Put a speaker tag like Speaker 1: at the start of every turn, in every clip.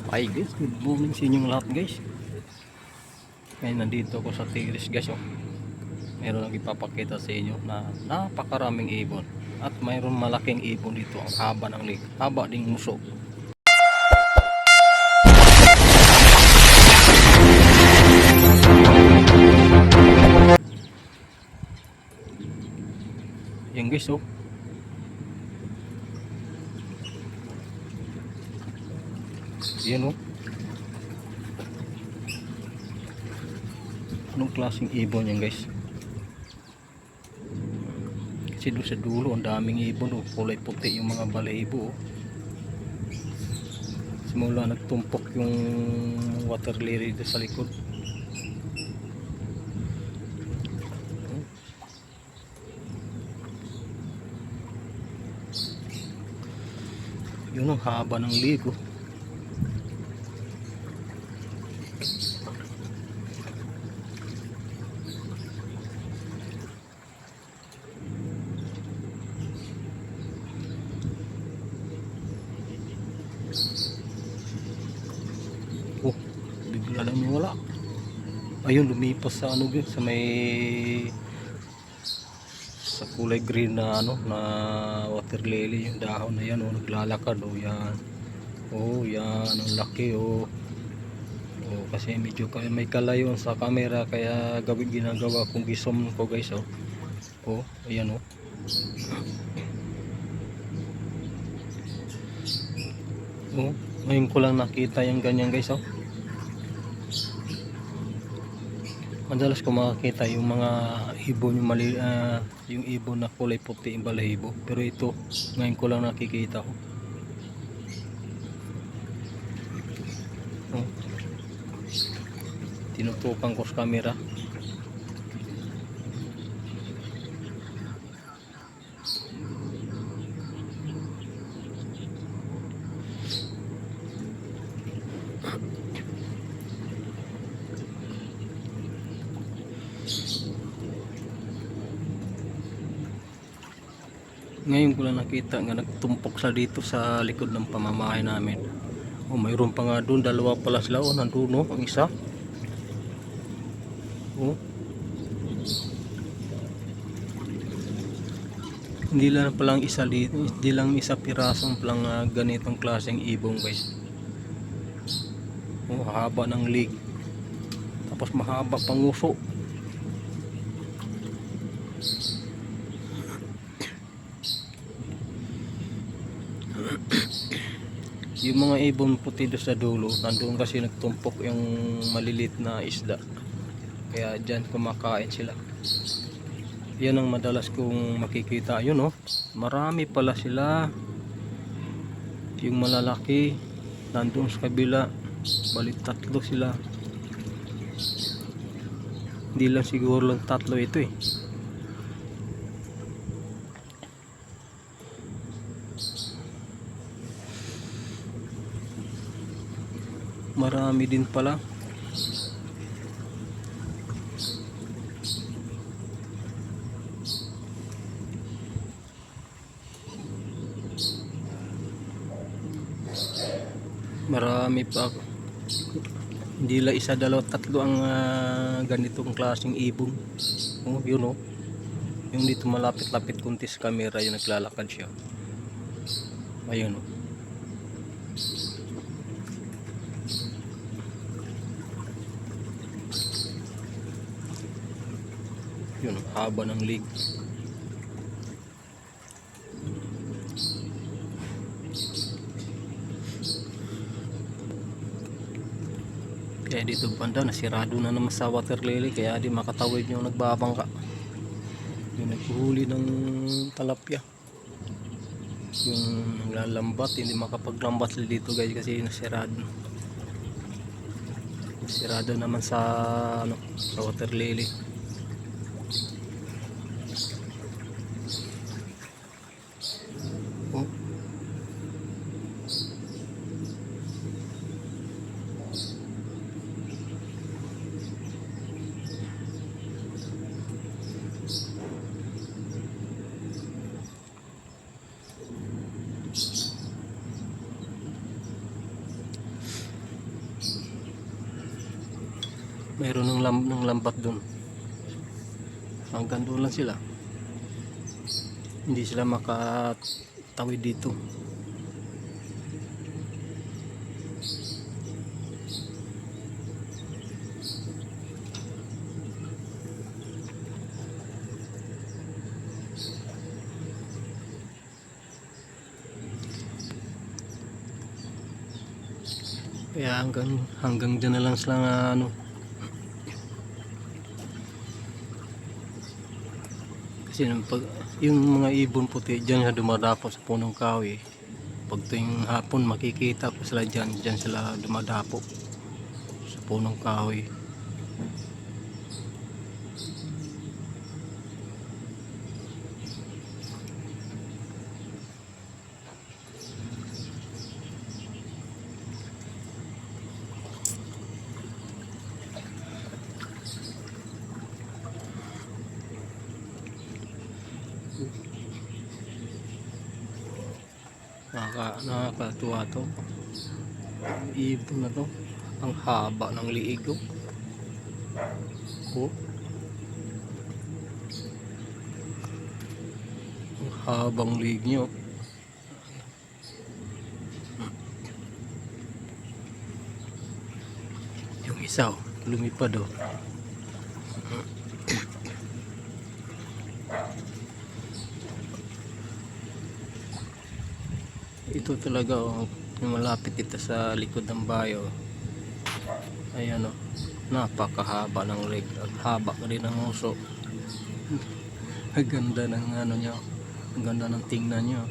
Speaker 1: Hi guys, good morning sa inyong lahat guys. Ngayon nandito ako sa Tigris guys oh. Meron lang ipapakita sa inyo na napakaraming ibon. At mayroon malaking ibon dito, ang haba ng leg, haba ding muso. Yan guys oh. Yan oh. Anong klaseng ibon yan guys? Kasi doon sa dulo ang daming ibon oh. Kulay puti yung mga balahibo oh. Simula nagtumpok yung water lily dito sa likod. Yun ang haba ng ligo. Oh, bigla lang wala. Ayun, lumipas sa ano sa may sa kulay green na ano na water lily, yung dahon na yan oh, naglalakad oh, yan. Oh, yan ang laki oh. Oh, kasi medyo may kalayon sa camera kaya ginagawa kong gisom ko guys oh. Oh, ayan oh. Oh, ngayon ko lang nakita yung ganyan guys oh. Madalas ko makakita yung mga ibon yung yung ibon na kulay puti yung balahibo, pero ito ngayon ko lang nakikita ko. Oh. Tinutukan ko sa camera. Ngayon ko lang nakita nga nagtumpok sa dito sa likod ng pamamahay namin. Oh, mayroon pa nga doon, dalawa pala sila oh, nandun oh, ang isa. Oh. Hindi lang palang isa dito, hindi lang isa pirasong palang ganitong klaseng ibong guys. Oh, haba ng leg. Tapos mahaba pang uso. Yung mga ibon puti doon sa dulo, nandoon kasi nagtumpok yung malilit na isda. Kaya dyan kumakain sila. Yan ang madalas kong makikita. Yun oh, marami pala sila. Yung malalaki nandoon sa kabila, balik tatlo sila. Hindi lang siguro lang tatlo ito eh. Marami din pala. Marami pa. Hindi lang isa, dalawa, tatlo ang ganitong klaseng ibon. Oh, yun oh. Yung dito malapit-lapit kunti sa camera, yung naglalakad siya. Ayun oh. Yun, haba ng leg. Kaya dito banda nasirado na naman sa water lily, kaya di makatawid yung nagbabangka. Yung naghuhuli ng talapya, yung naglalambat, hindi makapaglambat dito guys kasi nasirado. Nasirado naman sa ano, sa water lily. Oh. mayroon ng lambat dun. Hanggang doon lang sila, hindi sila makatawid dito. Kaya hanggang dyan na lang sila nga kasi yung mga ibon puti dyan na dumadapo sa punong kahoy. Pag tuwing hapon makikita pa sila dyan sila dumadapo sa punong kahoy. Nakakatuwa to, ibon na to, ang haba ng liig oh. Ang habang liig nyo. Yung isa lumipad ito talaga yung malapit dito sa likod ng bayo. Ayan napakahaba ng leg, haba rin ng uso. Ang ganda ng niya, ang ganda ng tingnan niya.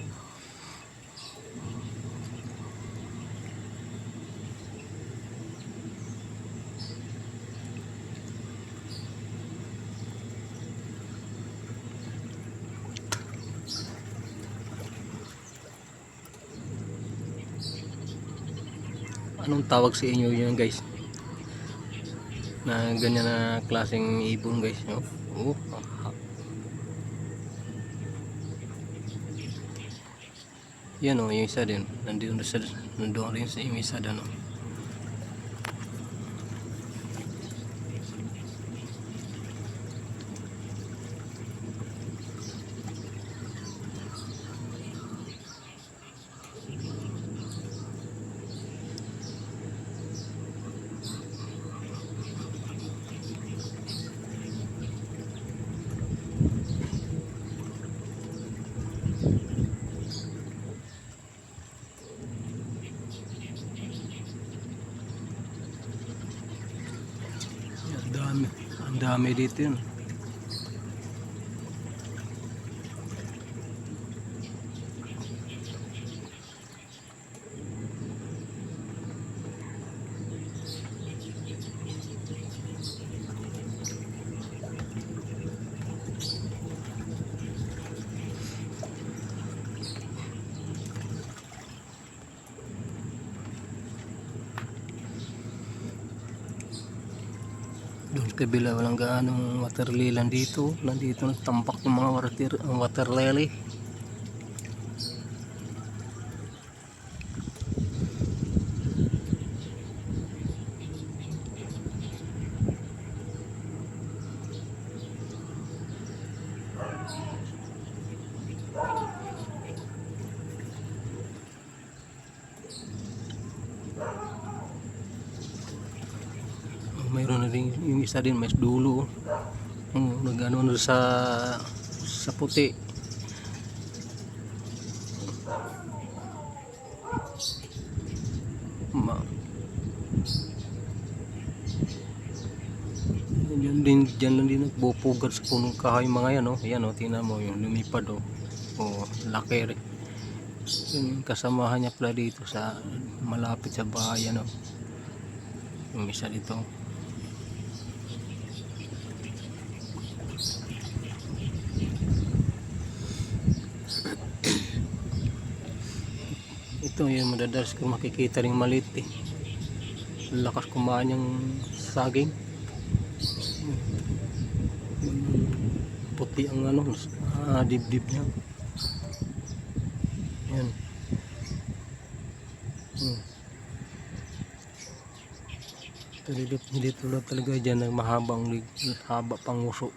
Speaker 1: Anong tawag sa inyo yun guys, na ganyan na klaseng ibon guys, no? Yan yung isa din nandoon rin sa yung isa din ang dami dito yun. Doon kabila walang gaanong water lily dito. Nandito nagtampak yung mga water lily. Mayroon na rin yung isa din, may dulo nagano sa puti. Diyan lang din nagpupugat sa punong kahoy mga yan yan tingnan mo yung lumipad laki rin. Yung kasamahan niya pala dito sa malapit sa bahay yung isa dito. Ito yung madadalas kung makikita ring malit lakas kumain yung saging. Puti ang dibdib niya. Yan. Pero hindi tulad talaga dyan ng mahabang haba pang uso.